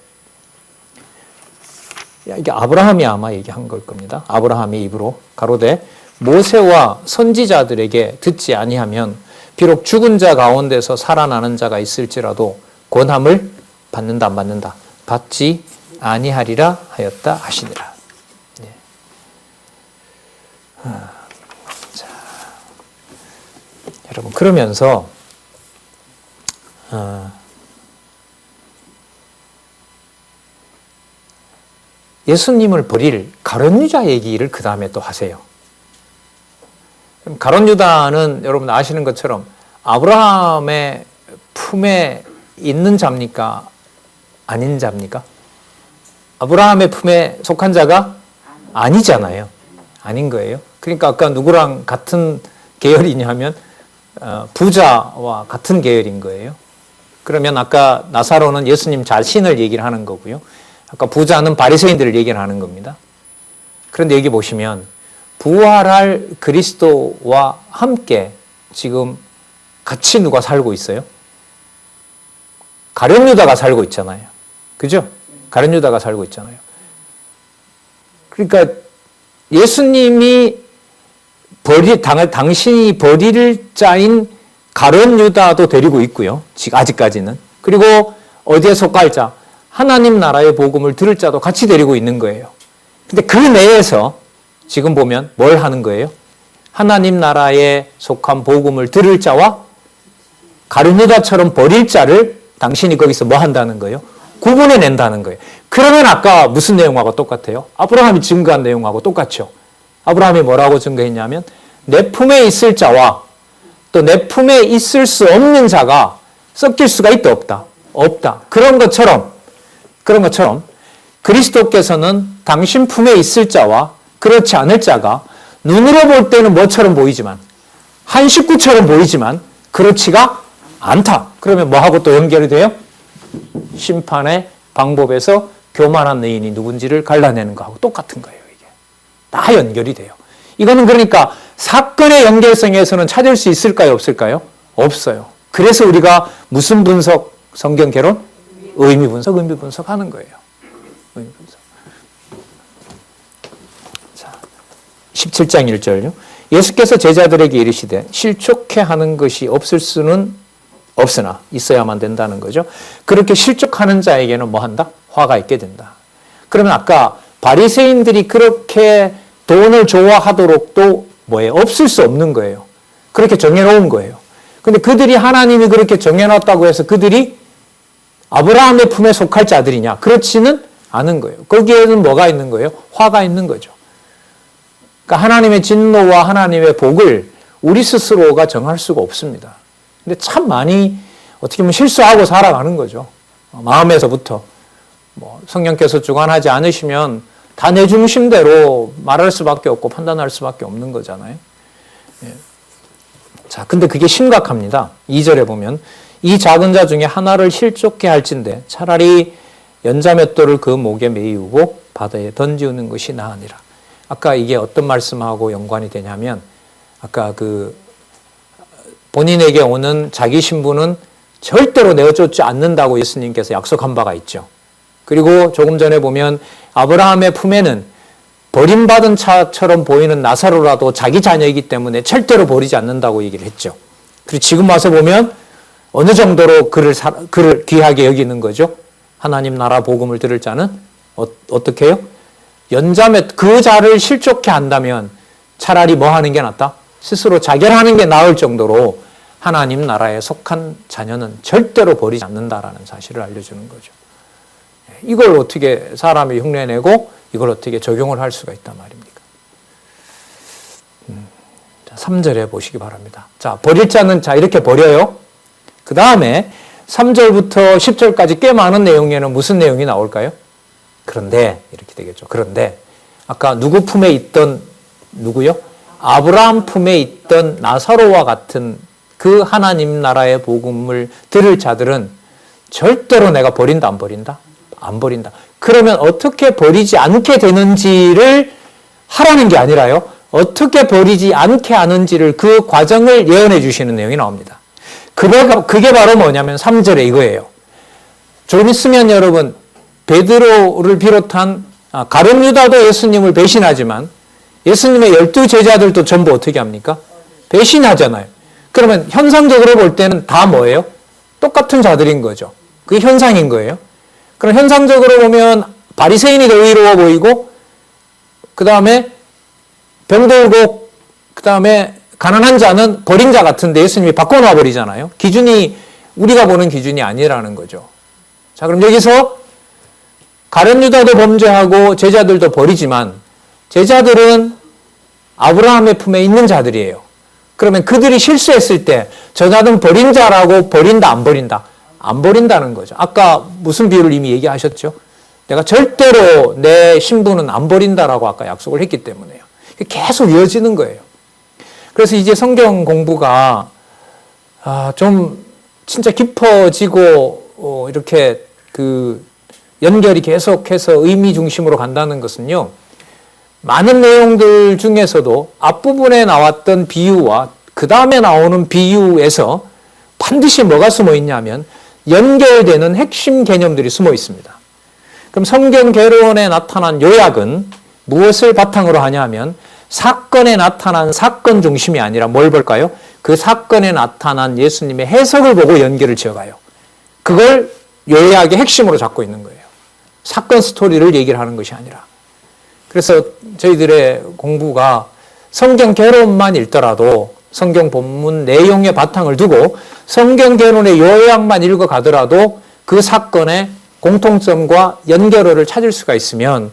이게 아브라함이 아마 얘기한 걸 겁니다. 아브라함의 입으로 가로되 모세와 선지자들에게 듣지 아니하면 비록 죽은 자 가운데서 살아나는 자가 있을지라도 권함을 받는다 안 받는다? 받지 아니하리라 하였다 하시니라. 네. 자, 여러분 그러면서 예수님을 버릴 가룟 유다 얘기를 그 다음에 또 하세요. 가룟 유다는 여러분 아시는 것처럼 아브라함의 품에 있는 자입니까? 아닌 자입니까? 아브라함의 품에 속한 자가 아니잖아요. 아닌 거예요. 그러니까 아까 누구랑 같은 계열이냐면 부자와 같은 계열인 거예요. 그러면 아까 나사로는 예수님 자신을 얘기를 하는 거고요. 아까 부자는 바리새인들을 얘기를 하는 겁니다. 그런데 여기 보시면 부활할 그리스도와 함께 지금 같이 누가 살고 있어요? 가룟 유다가 살고 있잖아요. 그죠? 가룟 유다가 살고 있잖아요. 그러니까 예수님이 당신이 버릴 자인 가룟 유다도 데리고 있고요. 아직까지는. 그리고 어디에 속할 자? 하나님 나라의 복음을 들을 자도 같이 데리고 있는 거예요. 근데 그 내에서 지금 보면 뭘 하는 거예요? 하나님 나라에 속한 복음을 들을 자와 가룟 유다처럼 버릴 자를 당신이 거기서 뭐 한다는 거예요? 구분해낸다는 거예요. 그러면 아까 무슨 내용하고 똑같아요? 아브라함이 증거한 내용하고 똑같죠. 아브라함이 뭐라고 증거했냐면 내 품에 있을 자와 또 내 품에 있을 수 없는 자가 섞일 수가 있다 없다? 없다. 그런 것처럼 그리스도께서는 당신 품에 있을 자와 그렇지 않을 자가 눈으로 볼 때는 뭐처럼 보이지만 한 식구처럼 보이지만 그렇지가 않다. 그러면 뭐하고 또 연결이 돼요? 심판의 방법에서 교만한 의인이 누군지를 갈라내는 거하고 똑같은 거예요. 이게 다 연결이 돼요. 이거는 그러니까 사건의 연결성에서는 찾을 수 있을까요? 없을까요? 없어요. 그래서 우리가 무슨 분석, 성경 개론? 의미 분석 하는 거예요. 의미 분석. 자, 17장 1절요. 예수께서 제자들에게 이르시되 실족해 하는 것이 없을 수는 없으나 있어야만 된다는 거죠. 그렇게 실족하는 자에게는 뭐 한다? 화가 있게 된다. 그러면 아까 바리새인들이 그렇게 돈을 좋아하도록도 뭐예요? 없을 수 없는 거예요. 그렇게 정해놓은 거예요. 근데 그들이 하나님이 그렇게 정해놨다고 해서 그들이 아브라함의 품에 속할 자들이냐? 그렇지는 않은 거예요. 거기에는 뭐가 있는 거예요? 화가 있는 거죠. 그러니까 하나님의 진노와 하나님의 복을 우리 스스로가 정할 수가 없습니다. 근데 참 많이 어떻게 보면 실수하고 살아가는 거죠. 마음에서부터. 성령께서 주관하지 않으시면 다 내 중심대로 말할 수밖에 없고 판단할 수밖에 없는 거잖아요. 예. 자, 근데 그게 심각합니다. 2절에 보면 이 작은 자 중에 하나를 실족해 할진대 차라리 연자맷돌을 그 목에 메이우고 바다에 던지우는 것이 나으니라. 아까 이게 어떤 말씀하고 연관이 되냐면 아까 본인에게 오는 자기 신부는 절대로 내어쫓지 않는다고 예수님께서 약속한 바가 있죠. 그리고 조금 전에 보면 아브라함의 품에는 버림받은 자처럼 보이는 나사로라도 자기 자녀이기 때문에 절대로 버리지 않는다고 얘기를 했죠. 그리고 지금 와서 보면 어느 정도로 그를 귀하게 여기는 거죠. 하나님 나라 복음을 들을 자는 어떻게 해요? 그 자를 실족해 한다면 차라리 뭐 하는 게 낫다? 스스로 자결하는 게 나을 정도로 하나님 나라에 속한 자녀는 절대로 버리지 않는다라는 사실을 알려주는 거죠. 이걸 어떻게 사람이 흉내내고 이걸 어떻게 적용을 할 수가 있단 말입니까? 3절에 보시기 바랍니다. 자, 버릴 자는 이렇게 버려요. 그 다음에 3절부터 10절까지 꽤 많은 내용에는 무슨 내용이 나올까요? 그런데 이렇게 되겠죠. 그런데 아까 누구 품에 있던 누구요? 아브라함 품에 있던 나사로와 같은 그 하나님 나라의 복음을 들을 자들은 절대로 내가 버린다 안 버린다? 안 버린다. 그러면 어떻게 버리지 않게 되는지를 하라는 게 아니라요. 어떻게 버리지 않게 하는지를 그 과정을 예언해 주시는 내용이 나옵니다. 그게 바로 뭐냐면 3절에 이거예요. 좀 있으면 여러분 베드로를 비롯한 가룟 유다도 예수님을 배신하지만 예수님의 12제자들도 전부 어떻게 합니까? 배신하잖아요. 그러면 현상적으로 볼 때는 다 뭐예요? 똑같은 자들인 거죠. 그게 현상인 거예요. 그럼 현상적으로 보면 바리새인이 더 의로워 보이고 그 다음에 병들고 그 다음에 가난한 자는 버린 자 같은데 예수님이 바꿔놔 버리잖아요. 기준이 우리가 보는 기준이 아니라는 거죠. 자, 그럼 여기서 가룟 유다도 범죄하고 제자들도 버리지만 제자들은 아브라함의 품에 있는 자들이에요. 그러면 그들이 실수했을 때 저자는 버린 자라고 버린다 안 버린다? 안 버린다는 거죠. 아까 무슨 비유를 이미 얘기하셨죠? 내가 절대로 내 신부는 안 버린다라고 아까 약속을 했기 때문에요. 계속 이어지는 거예요. 그래서 이제 성경 공부가 좀 진짜 깊어지고 이렇게 연결이 계속해서 의미 중심으로 간다는 것은요. 많은 내용들 중에서도 앞부분에 나왔던 비유와 그 다음에 나오는 비유에서 반드시 뭐가 숨어 있냐면 연결되는 핵심 개념들이 숨어 있습니다. 그럼 성경 개론에 나타난 요약은 무엇을 바탕으로 하냐면 사건에 나타난 사건 중심이 아니라 뭘 볼까요? 그 사건에 나타난 예수님의 해석을 보고 연결을 지어가요. 그걸 요약의 핵심으로 잡고 있는 거예요. 사건 스토리를 얘기를 하는 것이 아니라. 그래서 저희들의 공부가 성경 개론만 읽더라도 성경 본문 내용의 바탕을 두고 성경 개론의 요약만 읽어가더라도 그 사건의 공통점과 연결어를 찾을 수가 있으면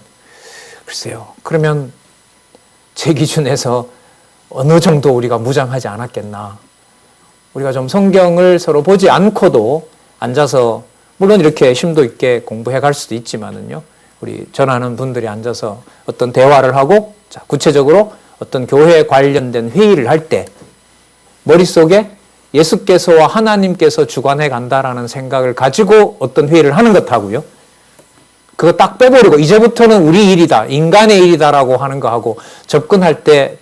글쎄요. 그러면 제 기준에서 어느 정도 우리가 무장하지 않았겠나. 우리가 좀 성경을 서로 보지 않고도 앉아서 물론 이렇게 심도 있게 공부해 갈 수도 있지만은요. 우리 전하는 분들이 앉아서 어떤 대화를 하고 자, 구체적으로 어떤 교회에 관련된 회의를 할 때 머릿속에 예수께서와 하나님께서 주관해 간다라는 생각을 가지고 어떤 회의를 하는 것하고요. 그거 딱 빼버리고 이제부터는 우리 일이다, 인간의 일이다라고 하는 거하고 접근할 때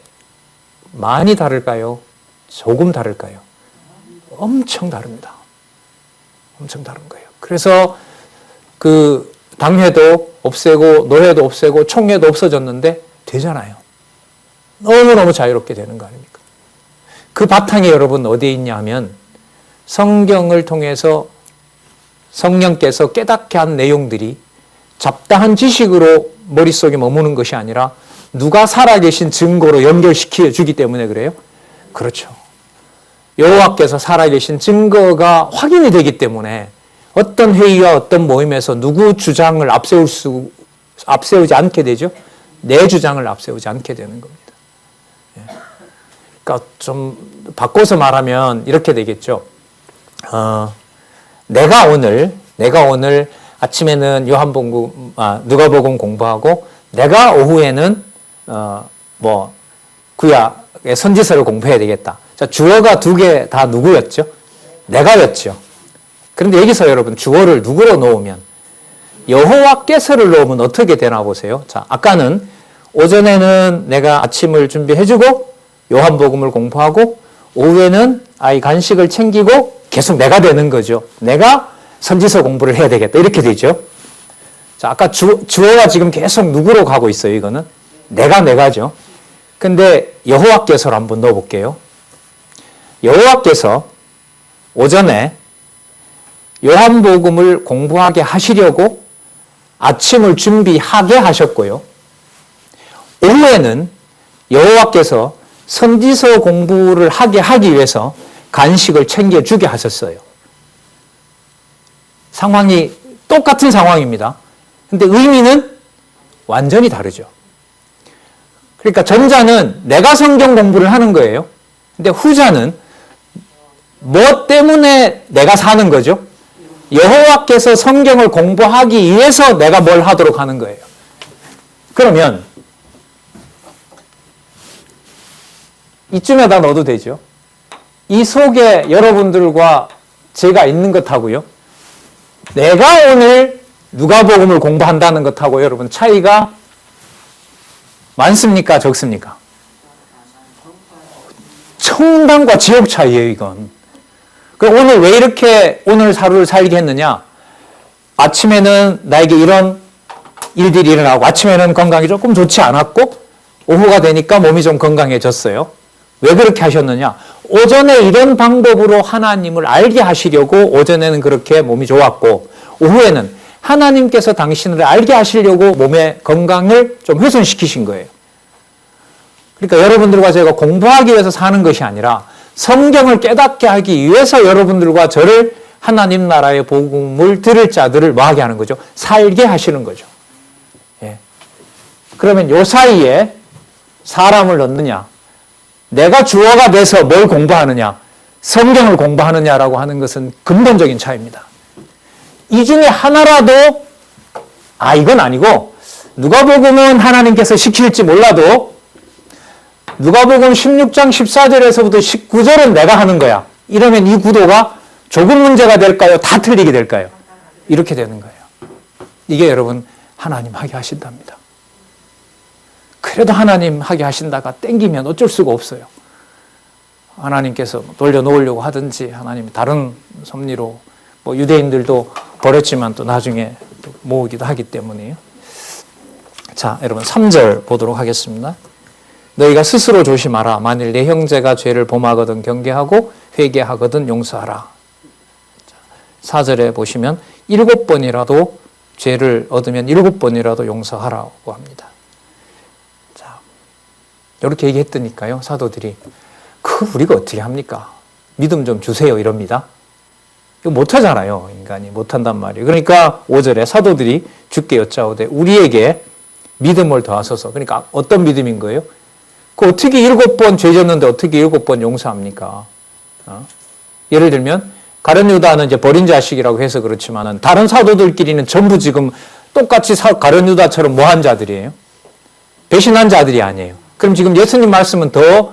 많이 다를까요? 조금 다를까요? 엄청 다릅니다. 엄청 다른 거예요. 그래서 그 당회도 없애고 노회도 없애고 총회도 없어졌는데 되잖아요. 너무너무 자유롭게 되는 거 아닙니까? 그 바탕에 여러분 어디에 있냐 하면 성경을 통해서 성령께서 깨닫게 한 내용들이 잡다한 지식으로 머릿속에 머무는 것이 아니라 누가 살아계신 증거로 연결시켜 주기 때문에 그래요? 그렇죠. 여호와께서 살아계신 증거가 확인이 되기 때문에 어떤 회의와 어떤 모임에서 누구 주장을 앞세우지 않게 되죠? 내 주장을 앞세우지 않게 되는 겁니다. 그러니까 좀 바꿔서 말하면 이렇게 되겠죠. 내가 오늘 아침에는 누가복음 공부하고 내가 오후에는 구약의 선지서를 공부해야 되겠다. 자, 주어가 두 개 다 누구였죠? 내가였죠. 그런데 여기서 여러분 주어를 누구로 놓으면 여호와께서를 놓으면 어떻게 되나 보세요. 자, 아까는 오전에는 내가 아침을 준비해주고 요한복음을 공부하고 오후에는 아이 간식을 챙기고 계속 내가 되는 거죠. 내가 선지서 공부를 해야 되겠다. 이렇게 되죠. 자, 아까 주어가 지금 계속 누구로 가고 있어요, 이거는? 내가죠. 근데 여호와께서를 한번 넣어볼게요. 여호와께서 오전에 요한복음을 공부하게 하시려고 아침을 준비하게 하셨고요. 오후에는 여호와께서 선지서 공부를 하기 위해서 간식을 챙겨주게 하셨어요. 상황이 똑같은 상황입니다. 근데 의미는 완전히 다르죠. 그러니까 전자는 내가 성경 공부를 하는 거예요. 근데 후자는 뭐 때문에 내가 사는 거죠? 여호와께서 성경을 공부하기 위해서 내가 뭘 하도록 하는 거예요. 그러면 이쯤에다 넣어도 되죠. 이 속에 여러분들과 제가 있는 것하고요. 내가 오늘 누가복음을 공부한다는 것하고 여러분 차이가 많습니까? 적습니까? 천당과 지옥 차이예요, 이건. 그럼 오늘 왜 이렇게 오늘 하루를 살게 했느냐? 아침에는 나에게 이런 일들이 일어나고 아침에는 건강이 조금 좋지 않았고 오후가 되니까 몸이 좀 건강해졌어요. 왜 그렇게 하셨느냐? 오전에 이런 방법으로 하나님을 알게 하시려고 오전에는 그렇게 몸이 좋았고 오후에는 하나님께서 당신을 알게 하시려고 몸의 건강을 좀 훼손시키신 거예요. 그러니까 여러분들과 제가 공부하기 위해서 사는 것이 아니라 성경을 깨닫게 하기 위해서 여러분들과 저를 하나님 나라의 복음을 들을 자들을 뭐하게 하는 거죠? 살게 하시는 거죠. 예. 그러면 요 사이에 사람을 넣느냐? 내가 주어가 돼서 뭘 공부하느냐? 성경을 공부하느냐라고 하는 것은 근본적인 차이입니다. 이 중에 하나라도 이건 아니고 누가복음은 하나님께서 시킬지 몰라도 누가복음 16장 14절에서부터 19절은 내가 하는 거야. 이러면 이 구도가 조금 문제가 될까요? 다 틀리게 될까요? 이렇게 되는 거예요. 이게 여러분 하나님 하게 하신답니다. 그래도 하나님 하게 하신다가 땡기면 어쩔 수가 없어요. 하나님께서 돌려놓으려고 하든지 하나님이 다른 섭리로 뭐 유대인들도 버렸지만 또 나중에 또 모으기도 하기 때문에요. 자, 여러분 3절 보도록 하겠습니다. 너희가 스스로 조심하라. 만일 내 형제가 죄를 범하거든 경계하고 회개하거든 용서하라. 4절에 보시면 7번이라도 죄를 얻으면 7번이라도 용서하라고 합니다. 자, 이렇게 얘기했더니까요, 사도들이 우리가 어떻게 합니까? 믿음 좀 주세요 이럽니다. 이거 못하잖아요. 인간이 못한단 말이에요. 그러니까 5절에 사도들이 주께 여짜오되 우리에게 믿음을 더하소서. 그러니까 어떤 믿음인 거예요? 그 어떻게 7번 죄 졌는데 어떻게 7번 용서합니까? 예를 들면 가룟 유다는 이제 버린 자식이라고 해서 그렇지만은 다른 사도들끼리는 전부 지금 똑같이 가룟 유다처럼 뭐한 자들이에요? 배신한 자들이 아니에요. 그럼 지금 예수님 말씀은 더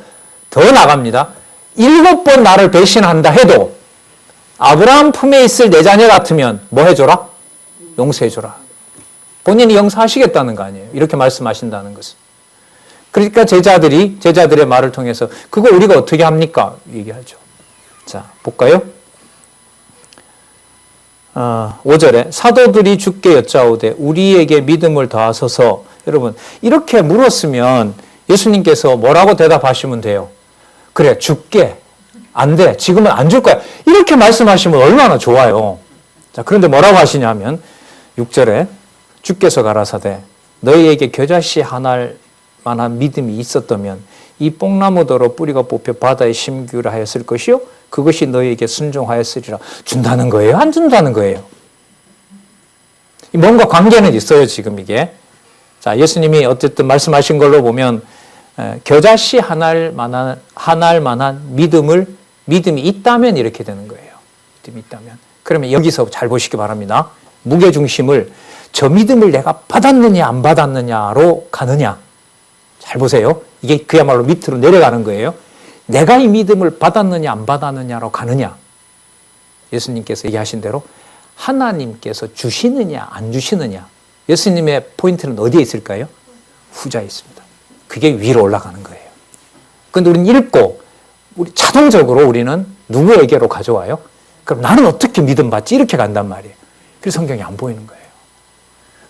나갑니다. 7번 나를 배신한다 해도 아브라함 품에 있을 내 자녀 같으면 뭐 해줘라? 용서해줘라. 본인이 용서하시겠다는 거 아니에요. 이렇게 말씀하신다는 것은. 그러니까 제자들의 말을 통해서 그거 우리가 어떻게 합니까? 얘기하죠. 자, 볼까요? 5절에 사도들이 주께 여짜오되 우리에게 믿음을 더하소서. 여러분, 이렇게 물었으면 예수님께서 뭐라고 대답하시면 돼요? 그래, 줄게. 안 돼. 지금은 안 줄 거야. 이렇게 말씀하시면 얼마나 좋아요. 자, 그런데 뭐라고 하시냐면 6절에 주께서 가라사대 너희에게 겨자씨 하나를 만한 믿음이 있었다면 이 뽕나무더러 뿌리가 뽑혀 바다에 심기라 하였을 것이요 그것이 너희에게 순종하였으리라. 준다는 거예요? 안 준다는 거예요? 뭔가 관계는 있어요, 지금 이게. 자, 예수님이 어쨌든 말씀하신 걸로 보면 겨자씨 하나를 만한 믿음이 있다면 이렇게 되는 거예요. 믿음이 있다면. 그러면 여기서 잘 보시기 바랍니다. 무게중심을 저 믿음을 내가 받았느냐 안 받았느냐로 가느냐. 잘 보세요. 이게 그야말로 밑으로 내려가는 거예요. 내가 이 믿음을 받았느냐 안 받았느냐로 가느냐. 예수님께서 얘기하신 대로 하나님께서 주시느냐 안 주시느냐. 예수님의 포인트는 어디에 있을까요? 후자에 있습니다. 그게 위로 올라가는 거예요. 그런데 우리는 읽고 자동적으로 우리는 누구에게로 가져와요? 그럼 나는 어떻게 믿음 받지? 이렇게 간단 말이에요. 그래서 성경이 안 보이는 거예요.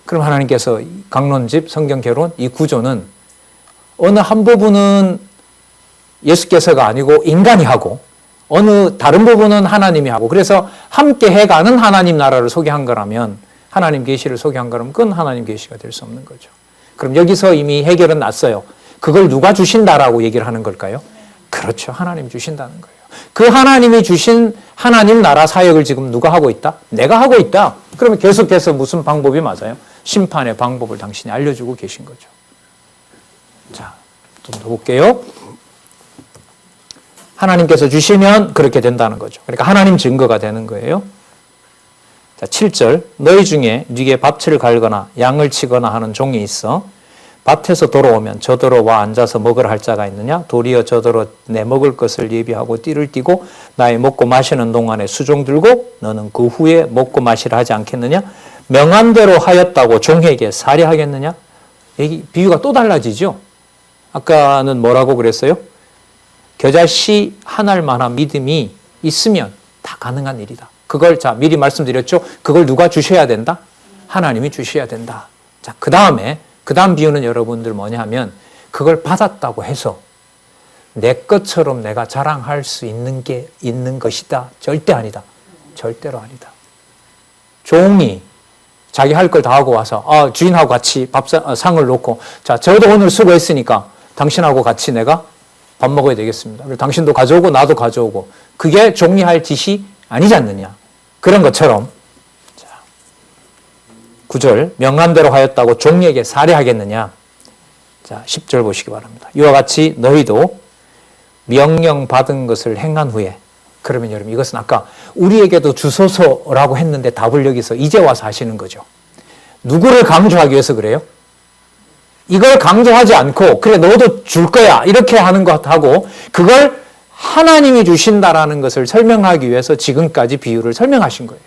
그럼 하나님께서 강론집, 성경 개론 이 구조는 어느 한 부분은 예수께서가 아니고 인간이 하고 어느 다른 부분은 하나님이 하고 그래서 함께 해가는 하나님 나라를 소개한 거라면 하나님 계시를 소개한 거라면 그건 하나님 계시가 될 수 없는 거죠. 그럼 여기서 이미 해결은 났어요. 그걸 누가 주신다라고 얘기를 하는 걸까요? 그렇죠. 하나님 주신다는 거예요. 그 하나님이 주신 하나님 나라 사역을 지금 누가 하고 있다? 내가 하고 있다. 그러면 계속해서 무슨 방법이 맞아요? 심판의 방법을 당신이 알려주고 계신 거죠. 자, 좀 더 볼게요. 하나님께서 주시면 그렇게 된다는 거죠. 그러니까 하나님 증거가 되는 거예요. 자, 7절 너희 중에 네게 밭을 갈거나 양을 치거나 하는 종이 있어 밭에서 돌아오면 저더러 와 앉아서 먹으라 할 자가 있느냐? 도리어 저더러 내 먹을 것을 예비하고 띠를 띠고 나의 먹고 마시는 동안에 수종 들고 너는 그 후에 먹고 마시라 하지 않겠느냐? 명한 대로 하였다고 종에게 살해하겠느냐? 여기 비유가 또 달라지죠? 아까는 뭐라고 그랬어요? 겨자씨 하나를 만한 믿음이 있으면 다 가능한 일이다. 그걸 자 미리 말씀드렸죠? 그걸 누가 주셔야 된다? 하나님이 주셔야 된다. 자, 그 다음 비유는 여러분들 뭐냐 하면 그걸 받았다고 해서 내 것처럼 내가 자랑할 수 있는 게 있는 것이다. 절대 아니다. 절대로 아니다. 종이 자기 할 걸 다 하고 와서 주인하고 같이 상을 놓고 자, 저도 오늘 수고했으니까 당신하고 같이 내가 밥 먹어야 되겠습니다. 그리고 당신도 가져오고 나도 가져오고 그게 종이 할 짓이 아니지 않느냐. 그런 것처럼 9절 명한 대로 하였다고 종에게 살해하겠느냐. 자, 10절 보시기 바랍니다. 이와 같이 너희도 명령받은 것을 행한 후에 그러면 여러분 이것은 아까 우리에게도 주소서라고 했는데 답을 여기서 이제 와서 하시는 거죠. 누구를 강조하기 위해서 그래요? 이걸 강조하지 않고 그래 너도 줄 거야 이렇게 하는 것하고 그걸 하나님이 주신다라는 것을 설명하기 위해서 지금까지 비유를 설명하신 거예요.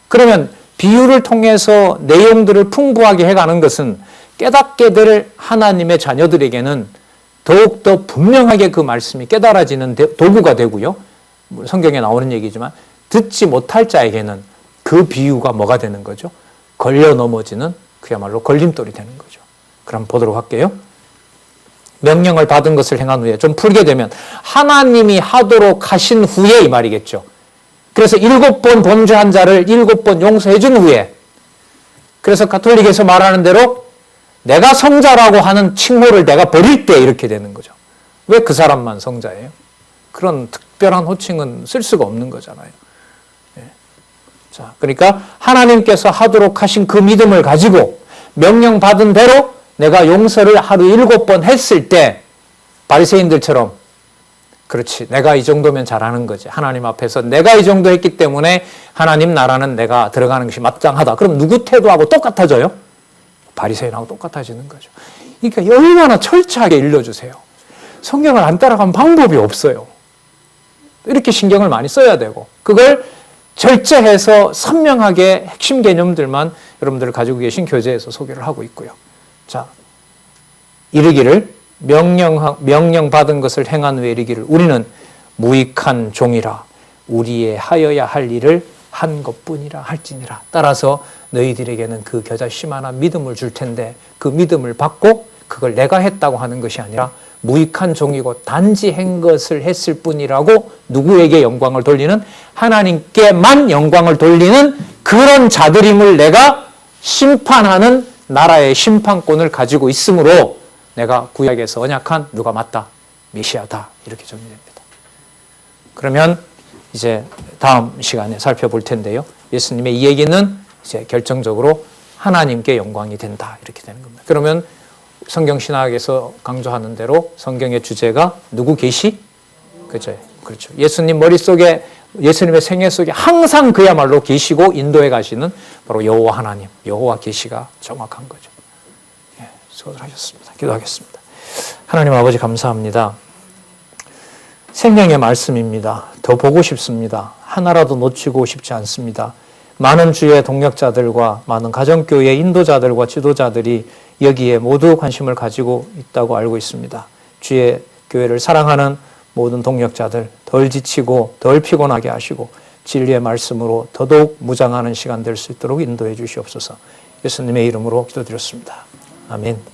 그러면 비유를 통해서 내용들을 풍부하게 해가는 것은 깨닫게 될 하나님의 자녀들에게는 더욱더 분명하게 그 말씀이 깨달아지는 도구가 되고요. 성경에 나오는 얘기지만 듣지 못할 자에게는 그 비유가 뭐가 되는 거죠? 걸려 넘어지는 그야말로 걸림돌이 되는 거죠. 그럼 보도록 할게요. 명령을 받은 것을 행한 후에, 좀 풀게 되면 하나님이 하도록 하신 후에 이 말이겠죠. 그래서 7번 범죄한 자를 7번 용서해 준 후에, 그래서 가톨릭에서 말하는 대로 내가 성자라고 하는 칭호를 내가 버릴 때 이렇게 되는 거죠. 왜 그 사람만 성자예요? 그런 특별한 호칭은 쓸 수가 없는 거잖아요. 자, 그러니까 하나님께서 하도록 하신 그 믿음을 가지고 명령받은 대로 내가 용서를 하루 7번 했을 때 바리새인들처럼, 그렇지, 내가 이 정도면 잘하는 거지. 하나님 앞에서 내가 이 정도 했기 때문에 하나님 나라는 내가 들어가는 것이 마땅하다. 그럼 누구 태도하고 똑같아져요? 바리새인하고 똑같아지는 거죠. 그러니까 얼마나 철저하게 일러주세요. 성경을 안 따라가면 방법이 없어요. 이렇게 신경을 많이 써야 되고, 그걸 절제해서 선명하게 핵심 개념들만 여러분들 가지고 계신 교재에서 소개를 하고 있고요. 자, 이르기를 명령받은 것을 행한 후에 이르기를 우리는 무익한 종이라 우리의 하여야 할 일을 한 것뿐이라 할지니라. 따라서 너희들에게는 그 겨자씨만한 믿음을 줄 텐데 그 믿음을 받고 그걸 내가 했다고 하는 것이 아니라 무익한 종이고 단지 한 것을 했을 뿐이라고 누구에게 영광을 돌리는, 하나님께만 영광을 돌리는 그런 자들임을 내가 심판하는 나라의 심판권을 가지고 있으므로 내가 구약에서 언약한 누가 맞다, 메시아다, 이렇게 정리됩니다. 그러면 이제 다음 시간에 살펴볼 텐데요. 예수님의 이 얘기는 이제 결정적으로 하나님께 영광이 된다, 이렇게 되는 겁니다. 그러면 성경신학에서 강조하는 대로 성경의 주제가 누구 계시? 그죠? 그렇죠. 예수님 머릿속에, 예수님의 생애 속에 항상 그야말로 계시고 인도해 가시는 바로 여호와 하나님, 여호와 계시가 정확한 거죠. 예, 수고하셨습니다. 기도하겠습니다. 하나님 아버지 감사합니다. 생명의 말씀입니다. 더 보고 싶습니다. 하나라도 놓치고 싶지 않습니다. 많은 주의 동역자들과 많은 가정교회 인도자들과 지도자들이 여기에 모두 관심을 가지고 있다고 알고 있습니다. 주의 교회를 사랑하는 모든 동역자들 덜 지치고 덜 피곤하게 하시고 진리의 말씀으로 더더욱 무장하는 시간 될 수 있도록 인도해 주시옵소서. 예수님의 이름으로 기도드렸습니다. 아멘.